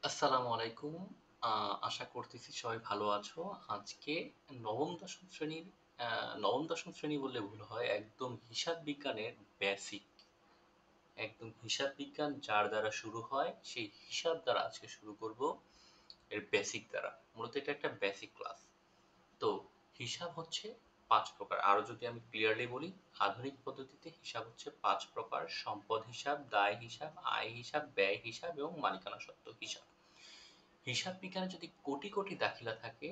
আসসালামু আলাইকুম। আশা করতেছি সবাই ভালো আছো। আজকে নবম দশম শ্রেণীর আ নবম দশম শ্রেণী বললে ভুল হয়। একদম হিসাব বিজ্ঞানের বেসিক, একদম হিসাব বিজ্ঞান যার দ্বারা শুরু হয়, সেই হিসাব দ্বারা আজকে শুরু করব এর বেসিক দ্বারা। মূলত এটা একটা বেসিক ক্লাস। তো হিসাব হচ্ছে ৫ প্রকার। আরো যদি আমি ক্লিয়ারলি বলি, আধুনিক পদ্ধতিতে হিসাব হচ্ছে ৫ প্রকার: সম্পদ হিসাব, দায় হিসাব, আয় হিসাব, ব্যয় হিসাব এবং মালিকানা সত্ত্ব হিসাব। হিসাব বিজ্ঞানে যদি কোটি কোটি দাখিলা থাকে,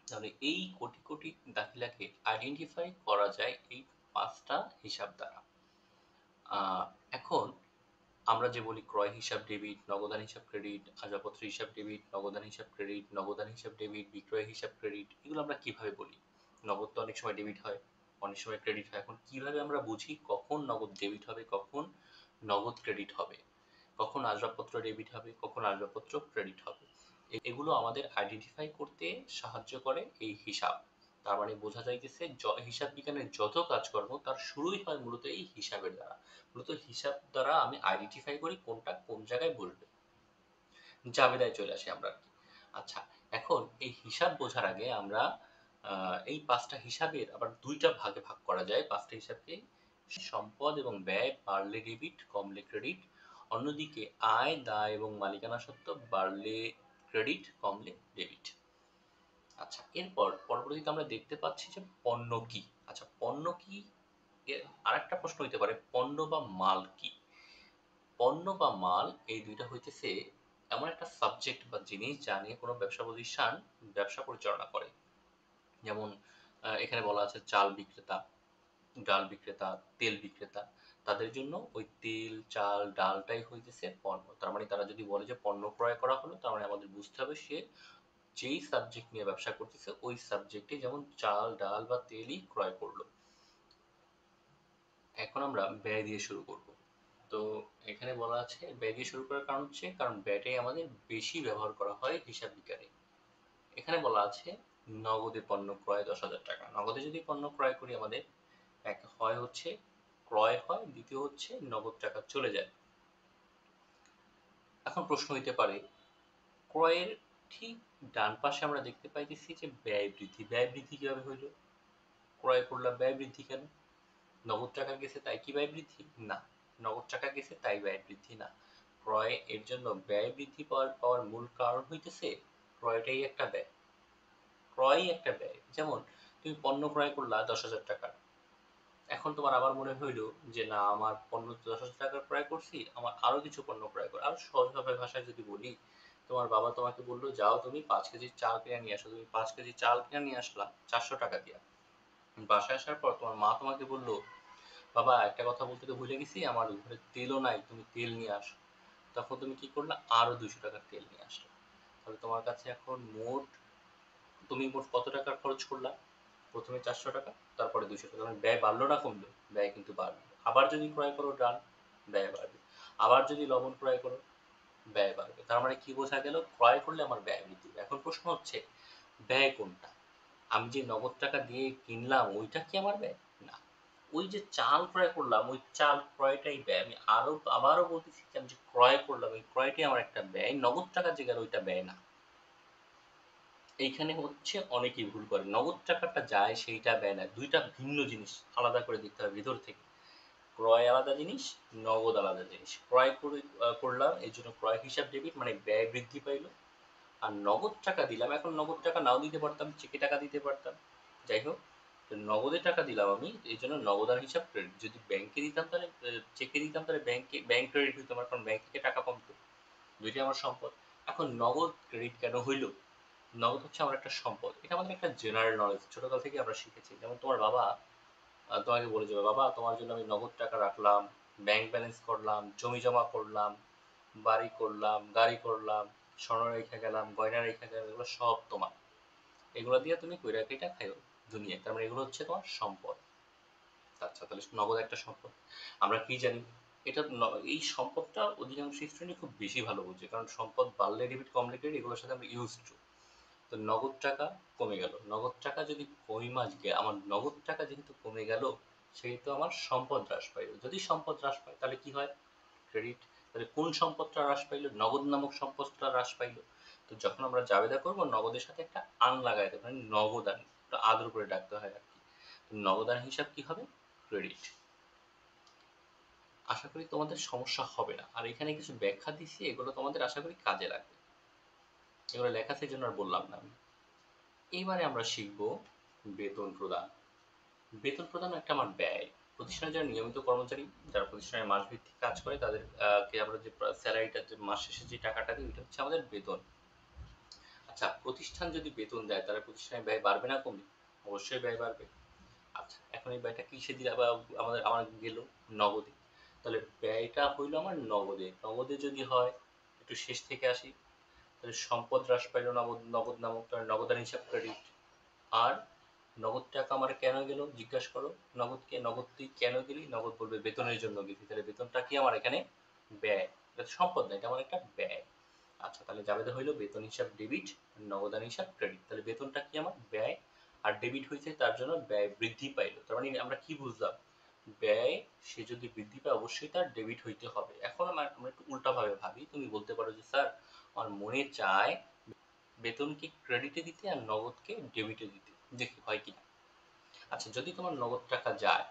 তাহলে এই কোটি কোটি দাখিলাকে আইডেন্টিফাই করা যায় এই পাঁচটা হিসাব দ্বারা। এখন আমরা যে বলি ক্রয় হিসাব ডেবিট, নগদান হিসাব ক্রেডিট, আসবাবপত্র হিসাব ডেবিট, নগদান হিসাব ক্রেডিট, নগদান হিসাব ডেবিট, বিক্রয় হিসাব ক্রেডিট, এগুলো আমরা কিভাবে বলি? নগদ তো অনেক সময় ডেবিট হয়, অনেক সময় ক্রেডিট হয়। এখন কিভাবে আমরা বুঝি কখন নগদ ডেবিট হবে, কখন নগদ ক্রেডিট হবে, কখন আসবাবপত্র ডেবিট হবে, কখন আসবাবপত্র ক্রেডিট হবে? এগুলো আমাদের আইডেন্টিফাই করতে সাহায্য করে এই হিসাব। তার মানে বোঝা যাইতেছে হিসাব বিজ্ঞানের যত কাজকর্ম তার শুরুই হয় মূলত এই হিসাবের দ্বারা। মূলত হিসাব দ্বারা আমি আইডেন্টিফাই করি কোনটা কোন জায়গায় বসবে। জাবেদায় চলে আসি আমরা আর কি। আচ্ছা, এখন এই হিসাব বোঝার আগে আমরা এই পাঁচটা হিসাবের আবার দুইটা ভাগে ভাগ করা যায়। পাঁচটা হিসাবকে: সম্পদ এবং ব্যয় বাড়লে ডেবিট, কমলে ক্রেডিট; অন্যদিকে আয়, দায় এবং মালিকানা সত্ত্ব বাড়লে ক্রেডিট, কমলে ডেবিট। আচ্ছা, এরপর পরবর্তীতে আমরা দেখতে পাচ্ছি যে পণ্য কি। আচ্ছা, পণ্য কি এর আরেকটা প্রশ্ন হইতে পারে, পণ্য বা মাল কি? পণ্য বা মাল এই দুইটা হইতেছে এমন একটা সাবজেক্ট বা জিনিস যা নিয়ে কোনো ব্যবসা প্রতিষ্ঠান ব্যবসা পরিচালনা করে। যেমন এখানে বলা আছে চাল বিক্রেতা, ডাল বিক্রেতা, তেল বিক্রেতা। তাদের জন্য ওই তেল, চাল, ডালটাই হইতেছে পণ্য। তার মানে তারা যদি বলে যে পণ্য ক্রয় করা হলো, তার মানে আমাদের বুঝতে হবে সে যেই সাবজেক্ট নিয়ে ব্যবসা করতেছে ওই সাবজেক্টে, যেমন চাল, ডাল বা তেলই ক্রয় করলো। এখন আমরা ব্যয় দিয়ে শুরু করব। তো এখানে বলা আছে ব্যয় দিয়ে শুরু করার কারণ হচ্ছে কারণ ব্যয়টাই আমাদের বেশি ব্যবহার করা হয় হিসাব বিজ্ঞানে। এখানে বলা আছে নগদে পণ্য ক্রয় ১০,০০০ টাকা। নগদে যদি পণ্য ক্রয় করি আমাদের এক হয় হচ্ছে ক্রয় হয়, দ্বিতীয় হচ্ছে নগদ টাকা চলে যায়। এখন প্রশ্ন হইতে পারে, ক্রয়ের ঠিক ডান পাশে আমরা দেখতে পাইতেছি যে ব্যয় বৃদ্ধি। ব্যয় বৃদ্ধি কিভাবে হইল? ক্রয় করলাম, ব্যয় বৃদ্ধি কেন? নগদ টাকা গেছে তাই কি ব্যয় বৃদ্ধি? না। নগদ টাকা গেছে তাই ব্যয় বৃদ্ধি না। ক্রয় এর জন্য ব্যয় বৃদ্ধি পাওয়ার মূল কারণ হইতেছে ক্রয়টাই একটা ব্যয়। ক্রয়ই একটা ব্যয়। যেমন তুমি পণ্য ক্রয় করলা ১০,০০০ টাকার। এখন তোমার আবার মনে হইল যে না, আমার পণ্য ১০,০০০ টাকার ক্রয় করছি, আমার আরো কিছু পণ্য ক্রয় কর। আরো সহজভাবে ভাষায় যদি বলি, তোমার বাবা তোমাকে বললো যাও তুমি ৫ কেজি চাল কিনে নিয়ে আসো। তুমি ৫ কেজি চাল কিনে নিয়ে আসলা ৪০০ টাকা দিয়া। বাসায় আসার পর তোমার মা তোমাকে বললো, বাবা একটা কথা বলতে তো ভুলে গেছি, আমার ঘরে তেলও নাই, তুমি তেল নিয়ে আসো। তখন তুমি কি করলা? আরো ২০০ টাকার তেল নিয়ে আসলে। তাহলে তোমার কাছে এখন তুমি মোট কত টাকার খরচ করলা? প্রথমে ৪০০ টাকা, তারপরে ২০০ টাকা। মানে ব্যয় বাড়লো না কমলো? ব্যয় কিন্তু বাড়লো। আবার যদি ক্রয় করো ডাল, ব্যয় বাড়বে। আবার যদি লবণ ক্রয় করো, ব্যয় বাড়বে। তার মানে কি বোঝা গেল? ক্রয় করলে আমার ব্যয় বৃদ্ধি পাবে। এখন প্রশ্ন হচ্ছে ব্যয় কোনটা? আমি যে নগদ টাকা দিয়ে কিনলাম ওইটা কি আমার ব্যয়? না। ওই যে চাল ক্রয় করলাম ওই চাল ক্রয়টাই ব্যয়। আমি আবারও বলতেছি যে আমি যে ক্রয় করলাম ওই ক্রয়টাই আমার একটা ব্যয়। নগদ টাকা যে গেল ওইটা ব্যয় না। এইখানে হচ্ছে অনেকেই ভুল করে। নগদ টাকাটা যায় সেইটা ব্যয় না। দুইটা ভিন্ন জিনিস, আলাদা করে দেখতে হবে ভিতর থেকে। ক্রয় আলাদা জিনিস, নগদ আলাদা জিনিস। ক্রয় করলাম এই জন্য ক্রয় হিসাব ডেবিট, মানে ব্যয় বৃদ্ধি পাইল। আর নগদ টাকা দিলাম, এখন নগদ টাকা নাও দিতে পারতাম, চেকে টাকা দিতে পারতাম। যাই হোক, তো নগদে টাকা দিলাম আমি, এই জন্য নগদান হিসাব ক্রেডিট। যদি ব্যাংকে দিতাম তাহলে চেকে দিতাম তাহলে ব্যাংক ক্রেডিট হইতো আমার, কারণ ব্যাংক থেকে টাকা কমতো। দুইটাই আমার সম্পদ। এখন নগদ ক্রেডিট কেন হইল? নগদ হচ্ছে আমার একটা সম্পদ। এটা আমাদের একটা জেনারেল নলেজ, ছোটকাল থেকে আমরা শিখেছি। যেমন তোমার বাবা তোমাকে বলে যাবে, বাবা তোমার জন্য আমি নগদ টাকা রাখলাম, ব্যাংক ব্যালেন্স করলাম, জমি জমা করলাম, বাড়ি করলাম, গাড়ি করলাম, স্বর্ণ রেখে গেলাম, গয়না রেখে গেলাম, এগুলো সব তোমার। এগুলো দিয়ে তুমি কইরা কেটা খাইও দুনিয়ায়। তার মানে এগুলো হচ্ছে তোমার সম্পদ। আচ্ছা, তাহলে নগদ একটা সম্পদ। আমরা কি জানি? এই সম্পদটা অধিকাংশ স্টুডেন্টই খুব বেশি ভালো বুঝে, কারণ সম্পদ বাড়লে ডেবিট, কমলে ক্রেডিট, এগুলোর সাথে আমরা ইউজ টু। তো নগদ টাকা কমে গেল। নগদ টাকা যদি আমার নগদ টাকা যেহেতু কমে গেল, সেহেতু আমার সম্পদ হ্রাস পাইল। যদি সম্পদ হ্রাস পায় তাহলে কি হয়? ক্রেডিট। তাহলে কোন সম্পদটা হ্রাস পাইল? নগদ নামক সম্পদটা হ্রাস পাইল। তো যখন আমরা জাবেদা করব নগদের সাথে একটা আন লাগাই দেবো, মানে নগদান, আদর করে ডাকতে হয় আর কি। নগদান হিসাব কি হবে? ক্রেডিট। আশা করি তোমাদের সমস্যা হবে না। আর এখানে কিছু ব্যাখ্যা দিচ্ছি, এগুলো তোমাদের আশা করি কাজে লাগবে। এগুলো লেখা সেই জন্য আর বললাম না আমি। এইবারে আমরা শিখব বেতন প্রদান। বেতন প্রদান একটা আমার ব্যয়। প্রতিষ্ঠানে যারা নিয়মিত কর্মচারী, যারা প্রতিষ্ঠানে মাসভিত্তিক কাজ করে, তাদের কে আমরা যে স্যালারিটা, যে মাস শেষে যে টাকাটা দিই, ওইটা হচ্ছে আমাদের বেতন। আচ্ছা, প্রতিষ্ঠান যদি বেতন দেয় তাহলে প্রতিষ্ঠানের ব্যয় বাড়বে না কমবে? অবশ্যই ব্যয় বাড়বে। আচ্ছা, এখন এই ব্যয়টা কিসে দিলে আবার আমার গেল? নগদে। তাহলে ব্যয়টা হইল আমার নগদে। নগদে যদি হয়, একটু শেষ থেকে আসি, তাহলে সম্পদ হ্রাস পাইল নগদ, নগদ নামক, তাহলে নগদান হিসাব ক্রেডিট। আর নগদ টাকা আমার কেন গেল জিজ্ঞাসা করো, নগদকে, নগদ তুই কেন গেলি? নগদ বলবে বেতনের জন্য গেছি। তাহলে বেতনটা কি আমার এখানে? ব্যয়। এটা সম্পদ না, এটা আমার একটা ব্যয়। আচ্ছা, তাহলে যাবে হইলো বেতন হিসাব ডেবিট, নগদান হিসাব ক্রেডিট। তাহলে বেতনটা কি আমার? ব্যয়। আর ডেবিট হয়েছে, তার জন্য ব্যয় বৃদ্ধি পাইল। তার মানে আমরা কি বুঝলাম? ব্যয় সে যদি বৃদ্ধি পায় অবশ্যই তার ডেবিট হইতে হবে। এখন আমরা একটু উল্টাভাবে ভাবি। তুমি বলতে পারো যে স্যার, আমার মনে চায় বেতনকে ক্রেডিটে দিতে আর নগদকে ডেবিটে দিতে, দেখি হয় কিনা। আচ্ছা, যদি তোমার নগদ টাকা যায়,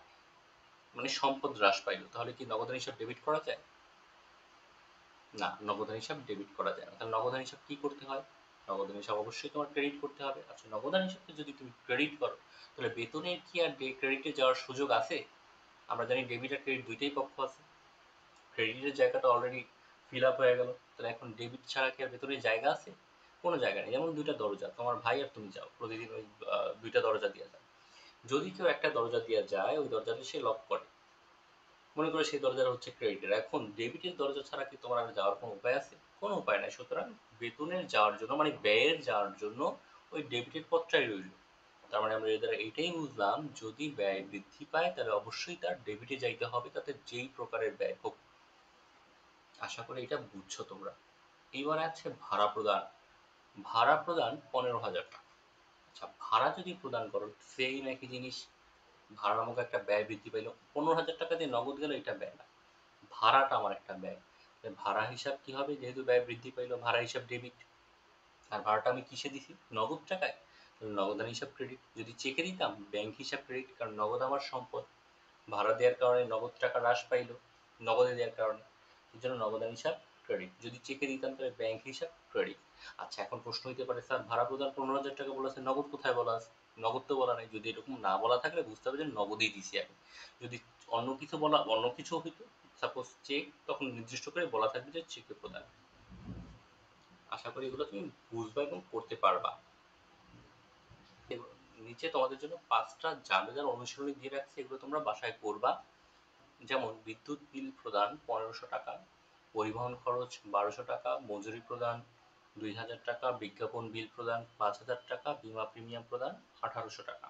মানে সম্পদ হ্রাস পাইল, তাহলে কি নগদান হিসাব ডেবিট করা যায়? না, নগদান হিসাব ডেবিট করা যায় না। তাহলে নগদান হিসাব কি করতে হয়? নগদান হিসাব অবশ্যই তোমার ক্রেডিট করতে হবে। আচ্ছা, নগদান হিসাবকে যদি তুমি ক্রেডিট করো, তাহলে বেতনের কি আর ক্রেডিটে যাওয়ার সুযোগ আছে? আমরা জানি ডেবিট আর ক্রেডিট দুইটাই পক্ষ আছে। ক্রেডিটের জায়গাটা অলরেডি ফিল আপ হয়ে গেল, তাহলে এখন ডেবিট ছাড়া কি আর ভেতরে জায়গা আছে? কোনো জায়গা নেই। যেমন দুইটা দরজা, তোমার ভাই আর তুমি যাও প্রতিদিন ওই দুইটা দরজা দিয়ে যাও। যদি কেউ একটা দরজা দিয়ে যায়, ওই দরজাটা সে লক করে, মনে করে সেই দরজাটা হচ্ছে ক্রেডিটের। এখন ডেবিটের দরজা ছাড়া কি তোমার আর যাওয়ার কোনো উপায় আছে? কোনো উপায় নাই। সুতরাং বেতনের যাওয়ার জন্য, মানে ব্যয়ের যাওয়ার জন্য, ওই ডেবিটের পথটাই রইল। তার মানে আমরা এর দ্বারা এইটাই বুঝলাম, যদি ব্যয় বৃদ্ধি পায় তাহলে অবশ্যই তার ডেবিটে যাইতে হবে, তাতে যেই প্রকারের ব্যয় হোক। আশা করি এটা বুঝছো তোমরা। এইবার আছে ভাড়া প্রদান। ভাড়া প্রদান 15,000 টাকা। আচ্ছা, ভাড়া যদি প্রদান করো, সেম একই জিনিস, ভাড়া নামক একটা ব্যয় বৃদ্ধি পাইল। 15,000 টাকা দিয়ে নগদ গেল, এটা ব্যয় না, ভাড়াটা আমার একটা ব্যয়। ভাড়া হিসাব কি হবে? যেহেতু ব্যয় বৃদ্ধি পাইল, ভাড়া হিসাব ডেবিট। আর ভাড়াটা আমি কিসে দিছি? নগদ টাকায়। নগদান হিসাব ক্রেডিট। যদি চেকে দিতাম, ব্যাংক হিসাব ক্রেডিট, কারণ নগদ আমার সম্পদ। ভাড়া দেওয়ার কারণে নগদ টাকা হ্রাস পাইল, নগদে দেওয়ার কারণে, এই জন্য নগদান হিসাব ক্রেডিট। যদি চেকে দিতাম তাহলে ব্যাংক হিসাব ক্রেডিট। আচ্ছা, এখন প্রশ্ন হইতে পারে, স্যার ভাড়া প্রদান 15,000 টাকা বলেছে, নগদ কোথায় বলা আছে? নগদ তো বলা নাই। যদি এরকম না বলা থাকলে বুঝতে হবে যে নগদেই দিছি আমি। যদি অন্য কিছু বলা, অন্য কিছু হইতো, সাপোজ চেক, তখন নির্দিষ্ট করে বলা থাকবে যে চেকে প্রদান। আশা করি এগুলো তুমি বুঝবা এবং করতে পারবা। নিচে তোমাদের জন্য 5টা জাবেদার অনুশীলনী দিয়ে রাখছি, এগুলো তোমরা বাসায় করবা। যেমন বিদ্যুৎ বিল প্রদান 1500 টাকা, পরিবহন খরচ 1200 টাকা, মজুরি প্রদান 2000 টাকা, বিজ্ঞাপন বিল প্রদান 5000 টাকা, বীমা প্রিমিয়াম প্রদান 1800 টাকা।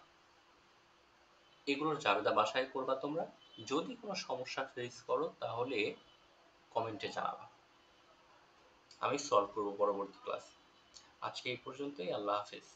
এগুলোর জাবেদা বাসায় করবা তোমরা। যদি কোনো সমস্যা ফেস করো তাহলে কমেন্টে জানাবা, আমি সলভ করবো পরবর্তী ক্লাসে। আজকে এই পর্যন্তই। আল্লাহ হাফেজ।